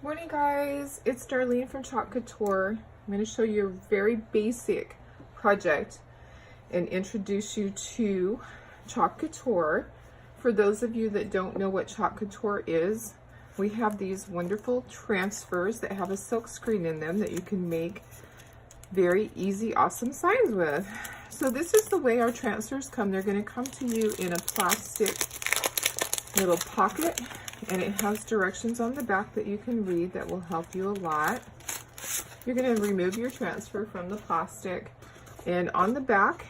Morning guys, it's Darlene from Couture. I'm going to show you a very basic project and introduce you to Couture. For those of you that don't know what Couture is, we have these wonderful transfers that have a silk screen in them that you can make very easy, awesome signs with. So this is the way our transfers come. They're going to come to you in a plastic little pocket, and it has directions on the back that you can read that will help you a lot. You're going to remove your transfer from the plastic, and on the back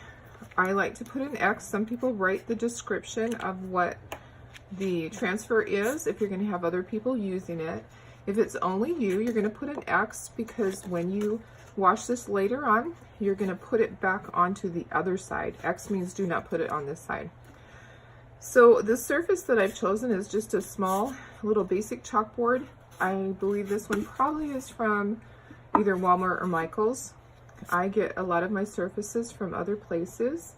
I like to put an X. Some people write the description of what the transfer is if you're going to have other people using it. If it's only you, you're going to put an X, because when you wash this later on, you're going to put it back onto the other side. X means do not put it on this side. So the surface that I've chosen is just a small little basic chalkboard. I believe this one probably is from either Walmart or Michael's. I get a lot of my surfaces from other places.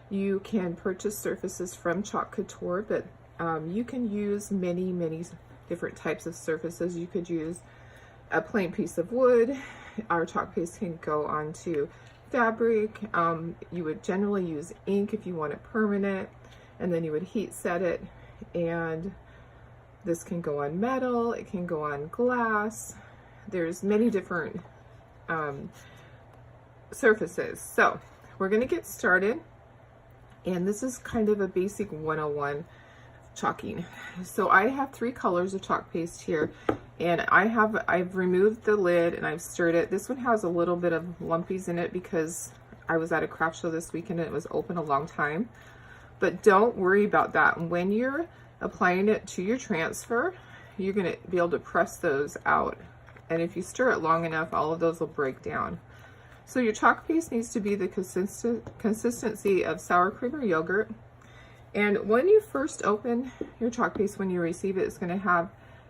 You can purchase surfaces from Couture, but you can use many different types of surfaces. You could use a plain piece of wood. Our chalk paste can go onto fabric. You would generally use ink if you want it permanent, and then you would heat set it, and this can go on metal, it can go on glass. There's many different surfaces. So we're going to get started, and this is kind of a basic 101 chalking. So I have 3 colors of chalk paste here, and I've removed the lid and I've stirred it. This one has a little bit of lumpies in it because I was at a craft show this weekend and it was open a long time. But don't worry about that. When you're applying it to your transfer, you're going to be able to press those out. And if you stir it long enough, all of those will break down. So your chalk paste needs to be the consistency of sour cream or yogurt. And when you first open your chalk paste, when you receive it, it's going to have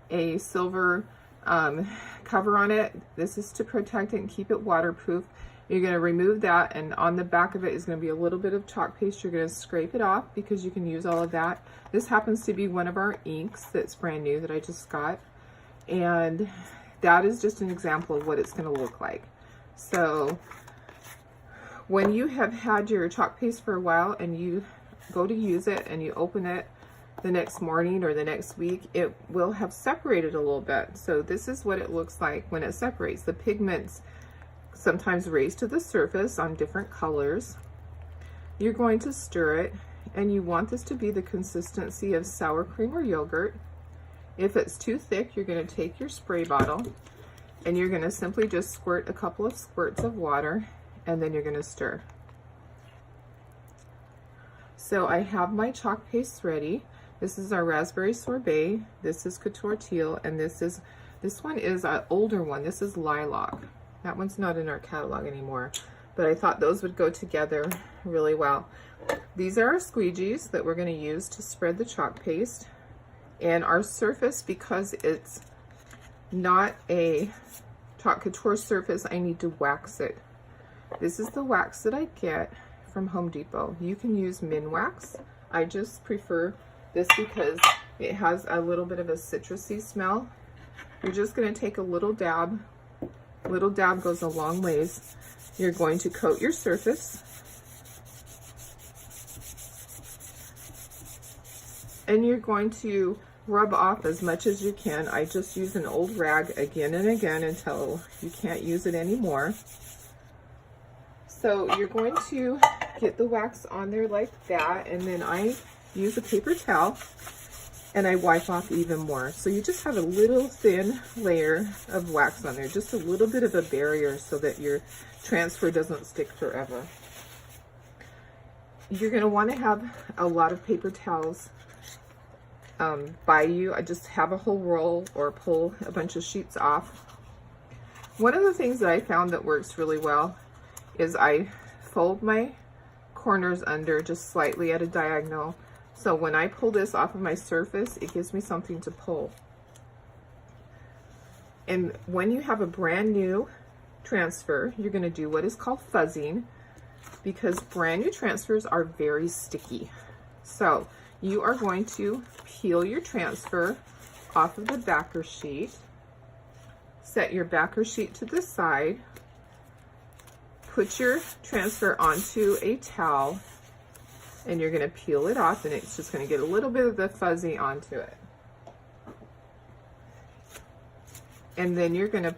a silver cover on it. This is to protect it and keep it waterproof. You're going to remove that, and on the back of it is going to be a little bit of chalk paste. You're going to scrape it off because you can use all of that. This happens to be one of our inks that's brand new that I just got, and that is just an example of what it's going to look like. So when you have had your chalk paste for a while and you go to use it and you open it the next morning or the next week, it will have separated a little bit. So this is what it looks like when it separates. The pigments sometimes raise to the surface on different colors. You're going to stir it, and you want this to be the consistency of sour cream or yogurt. If it's too thick, you're going to take your spray bottle and you're going to simply just squirt a couple of squirts of water, and then you're going to stir. So I have my chalk paste ready. This is our raspberry sorbet, this is Couture teal, and this one is an older one. This is lilac. That one's not in our catalog anymore, but I thought those would go together really well. These are our squeegees that we're going to use to spread the chalk paste. And our surface, because it's not a Couture surface, I need to wax it. This is the wax that I get from Home Depot. You can use Minwax. I just prefer this because it has a little bit of a citrusy smell. You're just going to take a little dab. Little dab goes a long ways. You're going to coat your surface, and you're going to rub off as much as you can. I just use an old rag again and again until you can't use it anymore. So you're going to get the wax on there like that, and then I use a paper towel and I wipe off even more. So you just have a little thin layer of wax on there, just a little bit of a barrier so that your transfer doesn't stick forever. You're going to want to have a lot of paper towels by you. I just have a whole roll or pull a bunch of sheets off. One of the things that I found that works really well is I fold my corners under just slightly at a diagonal. So when I pull this off of my surface, it gives me something to pull. And when you have a brand new transfer, you're going to do what is called fuzzing, because brand new transfers are very sticky. So you are going to peel your transfer off of the backer sheet, set your backer sheet to the side, put your transfer onto a towel, and you're going to peel it off, and it's just going to get a little bit of the fuzzy onto it. And then you're going to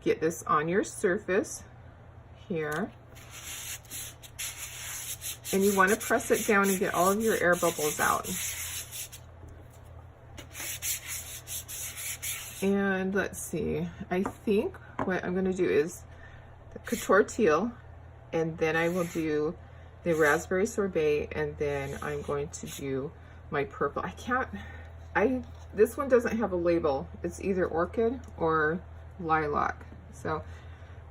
get this on your surface here. And you want to press it down and get all of your air bubbles out. And let's see, I think what I'm going to do is the Couture Teal, and then I will do the Raspberry Sorbet, and then I'm going to do my purple. This one doesn't have a label. It's either Orchid or Lilac. So,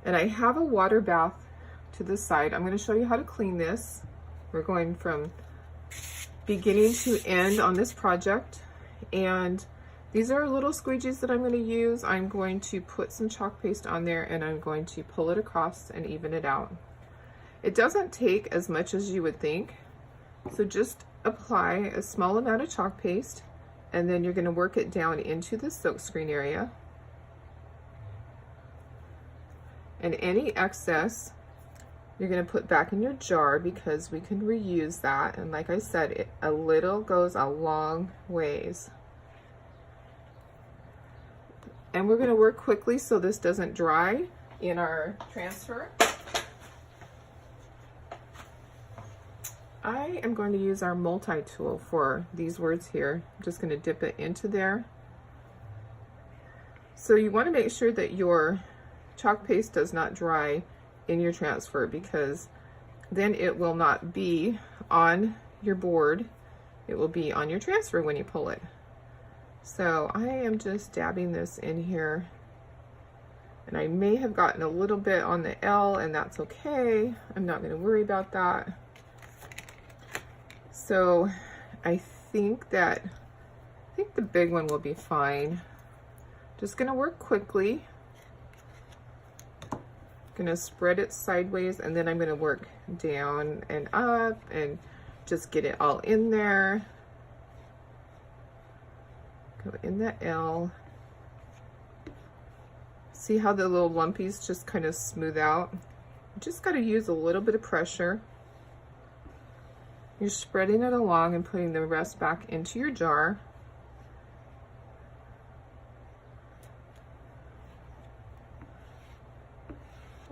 and I have a water bath to the side. I'm going to show you how to clean this. We're going from beginning to end on this project, and these are little squeegees that I'm going to use. I'm going to put some chalk paste on there, and I'm going to pull it across and even it out. It doesn't take as much as you would think, so just apply a small amount of chalk paste, and then you're going to work it down into the silkscreen area. And any excess you're going to put back in your jar, because we can reuse that. And like I said, a little goes a long ways. And we're going to work quickly so this doesn't dry in our transfer. I am going to use our multi-tool for these words here. I'm just going to dip it into there. So you want to make sure that your chalk paste does not dry in your transfer, because then it will not be on your board. It will be on your transfer when you pull it. So I am just dabbing this in here, and I may have gotten a little bit on the L, and that's okay. I'm not going to worry about that. So I think the big one will be fine. Just going to work quickly. Going to spread it sideways, and then I'm going to work down and up and just get it all in there. Go in the L. See how the little lumpies just kind of smooth out? You just got to use a little bit of pressure. You're spreading it along and putting the rest back into your jar.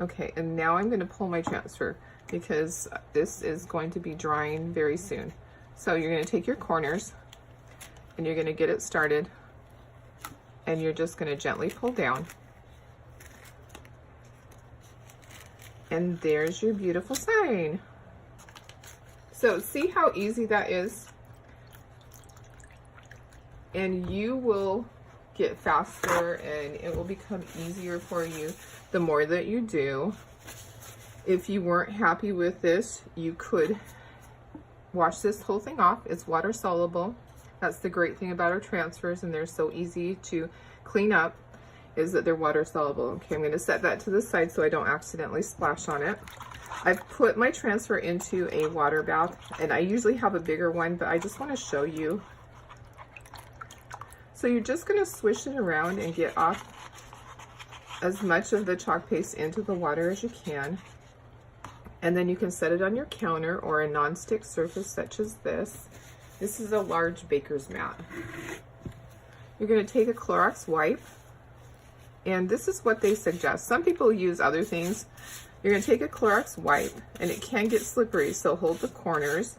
Okay, and now I'm going to pull my transfer, because this is going to be drying very soon. So you're going to take your corners, and you're going to get it started, and you're just going to gently pull down. And there's your beautiful sign. So see how easy that is? And you will get faster, and it will become easier for you the more that you do. If you weren't happy with this, you could wash this whole thing off. It's water soluble. That's the great thing about our transfers, and they're so easy to clean up, is that they're water soluble. Okay, I'm going to set that to the side so I don't accidentally splash on it. I've put my transfer into a water bath, and I usually have a bigger one, but I just want to show you. So you're just going to swish it around and get off as much of the chalk paste into the water as you can. And then you can set it on your counter or a non-stick surface such as this. This is a large baker's mat. You're going to take a Clorox wipe, and this is what they suggest. Some people use other things. You're going to take a Clorox wipe, and it can get slippery, so hold the corners.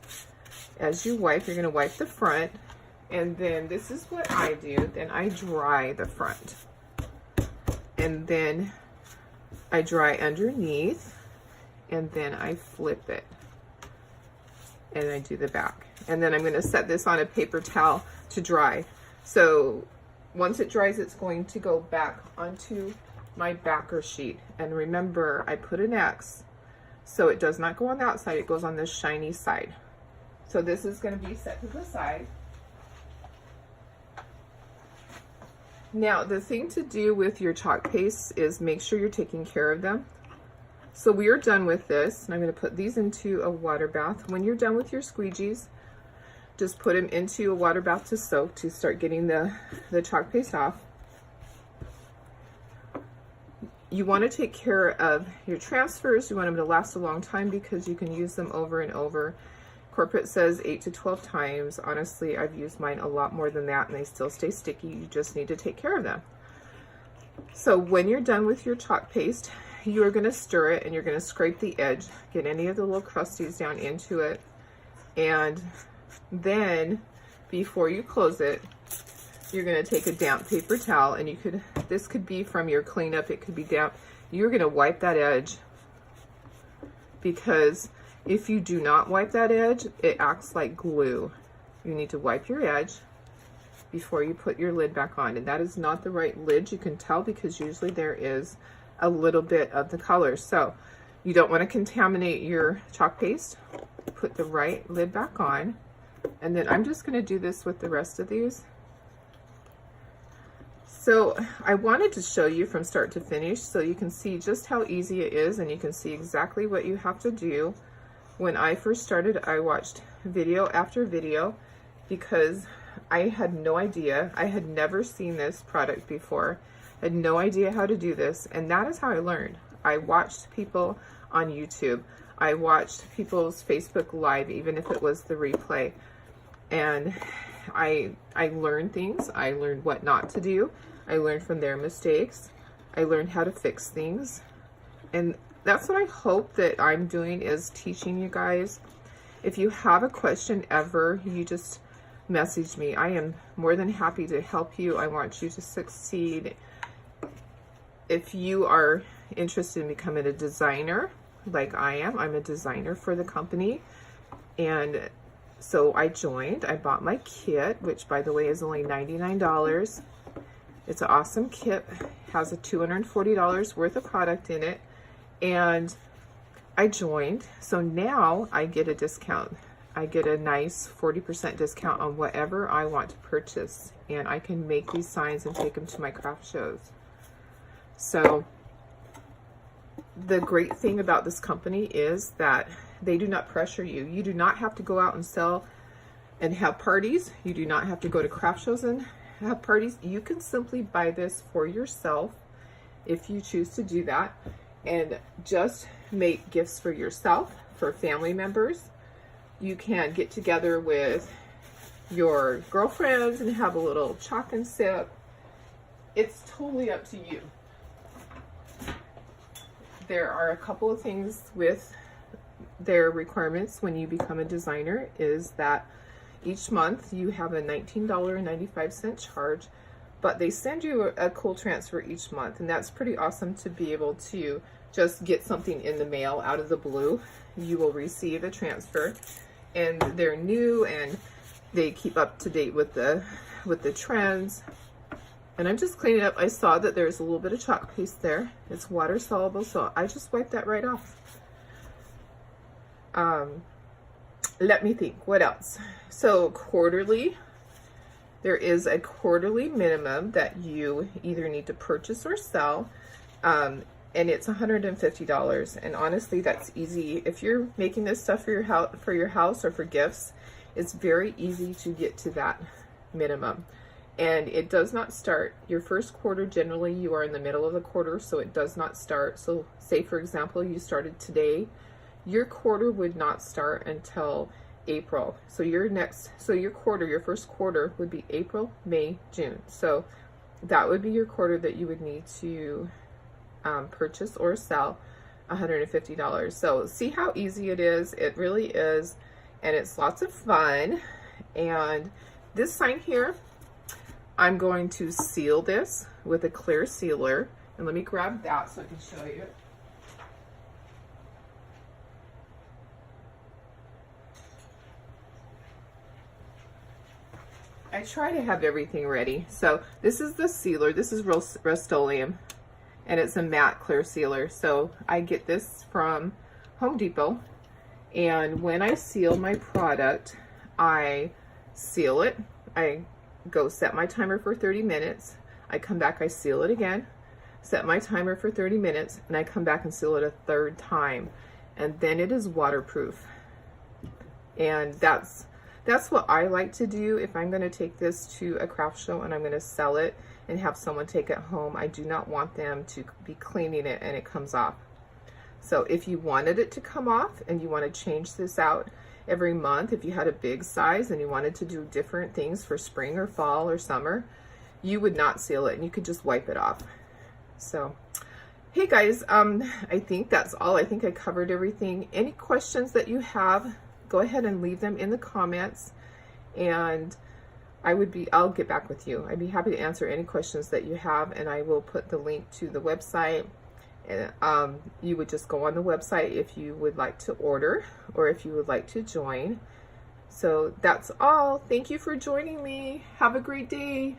As you wipe, you're going to wipe the front, and then this is what I do. Then I dry the front, and then I dry underneath, and then I flip it, and I do the back. And then I'm going to set this on a paper towel to dry. So once it dries, it's going to go back onto my backer sheet. And remember, I put an X, so it does not go on the outside, it goes on the shiny side. So this is going to be set to the side. Now, the thing to do with your chalk paste is make sure you're taking care of them. So we are done with this, and I'm going to put these into a water bath. When you're done with your squeegees, just put them into a water bath to soak, to start getting the chalk paste off. you want to take care of your transfers. You want them to last a long time because you can use them over and over. Corporate says 8 to 12 times. Honestly, I've used mine a lot more than that and they still stay sticky. You just need to take care of them. So when you're done with your chalk paste, you are going to stir it and you're going to scrape the edge, get any of the little crusties down into it. And then before you close it, you're going to take a damp paper towel, and you could, this could be from your cleanup, it could be damp. You're going to wipe that edge, because if you do not wipe that edge, it acts like glue. You need to wipe your edge before you put your lid back on. And that is not the right lid. You can tell because usually there is a little bit of the color. So you don't want to contaminate your chalk paste. Put the right lid back on. And then I'm just going to do this with the rest of these. So I wanted to show you from start to finish so you can see just how easy it is, and you can see exactly what you have to do. When I first started, I watched video after video because I had no idea. I had never seen this product before. I had no idea how to do this, and that is how I learned. I watched people on YouTube. I watched people's Facebook Live, even if it was the replay. And I learned things. I learned what not to do. I learned from their mistakes. I learned how to fix things. And that's what I hope that I'm doing, is teaching you guys. If you have a question ever, you just message me. I am more than happy to help you. I want you to succeed. If you are interested in becoming a designer, like I am, I'm a designer for the company. And so I joined. I bought my kit, which by the way is only $99. It's an awesome kit. It has a $240 worth of product in it. And I joined. So now I get a discount. I get a nice 40% discount on whatever I want to purchase. And I can make these signs and take them to my craft shows. So the great thing about this company is that they do not pressure you. You do not have to go out and sell and have parties. You do not have to go to craft shows and have parties. You can simply buy this for yourself if you choose to do that, and just make gifts for yourself, for family members. You can get together with your girlfriends and have a little chalk and sip. It's totally up to you. There are a couple of things with their requirements when you become a designer, is that each month you have a $19.95 charge, but they send you a cool transfer each month, and that's pretty awesome to be able to just get something in the mail out of the blue. You will receive a transfer, and they're new and they keep up to date with the trends. And I'm just cleaning up. I saw that there's a little bit of chalk paste there. It's water soluble, so I just wiped that right off. Let me think, what else? So quarterly, there is a quarterly minimum that you either need to purchase or sell, and it's $150. And honestly, that's easy. If you're making this stuff for your house or for gifts, it's very easy to get to that minimum. And it does not start your first quarter. Generally, you are in the middle of the quarter, so it does not start. So say, for example, you started today, your quarter would not start until April. So your first quarter would be April, May, June. So that would be your quarter that you would need to purchase or sell $150. So see how easy it is. It really is. And it's lots of fun. And this sign here, I'm going to seal this with a clear sealer. And let me grab that so I can show you. I try to have everything ready. So this is the sealer. This is Rust-Oleum, and it's a matte clear sealer. So I get this from Home Depot. And when I seal my product, I seal it. I go set my timer for 30 minutes. I come back, I seal it again, set my timer for 30 minutes, and I come back and seal it a third time. And then it is waterproof. And that's That's what I like to do if I'm going to take this to a craft show and I'm going to sell it and have someone take it home. I do not want them to be cleaning it and it comes off. So if you wanted it to come off and you want to change this out every month, if you had a big size and you wanted to do different things for spring or fall or summer, you would not seal it and you could just wipe it off. So hey guys, I think that's all. I think I covered everything. Any questions that you have, go ahead and leave them in the comments and I'll get back with you. I'd be happy to answer any questions that you have, and I will put the link to the website. You would just go on the website if you would like to order or if you would like to join. So that's all. Thank you for joining me. Have a great day.